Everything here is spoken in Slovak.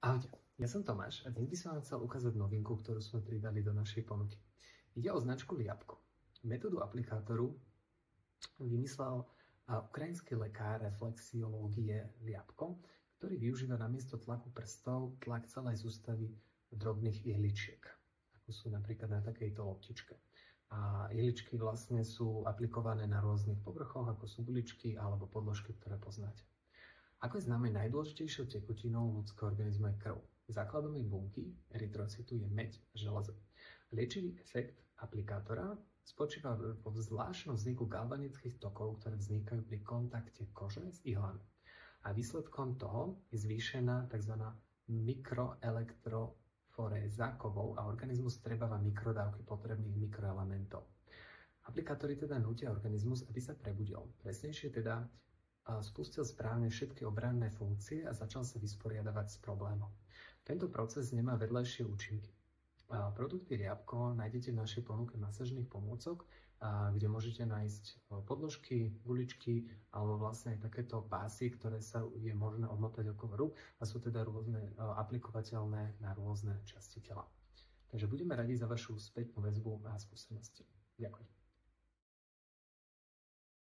Ahojte, ja som Tomáš a dnes by som vám chcel ukázať novinku, ktorú sme pridali do našej ponuky. Ide o značku Liabko. Metódu aplikátoru vymyslel ukrajinský lekár reflexiológie Liabko, ktorý využíva namiesto tlaku prstov tlak celej sústavy drobných ihličiek, ako sú napríklad na takejto loptičke. A ihličky vlastne sú aplikované na rôznych povrchoch, ako sú guličky alebo podložky, ktoré poznáte. Ako je známe, najdôležitejšou tekutinou ľudského organizmu je krv. Základom jej bunky, erytrocytu, je meď a železo. Liečivý efekt aplikátora spočíva vo zvláštnom vzniku galvanických tokov, ktoré vznikajú pri kontakte kože s ihlami. A výsledkom toho je zvýšená tzv. Mikroelektroforéza kovov a organizmus strebáva mikrodávky potrebných mikroelementov. Aplikátory teda nútia organizmus, aby sa prebudil. Presnejšie teda spustil správne všetky obranné funkcie a začal sa vysporiadavať s problémom. Tento proces nemá vedľajšie účinky. Produkty Liabko nájdete v našej ponuke masážnych pomôcok, kde môžete nájsť podložky, guličky alebo vlastne aj takéto pásy, ktoré sa je možné odmotať okolo rúk a sú teda rôzne aplikovateľné na rôzne časti tela. Takže budeme radi za vašu spätnú väzbu a skúsenosti. Ďakujem.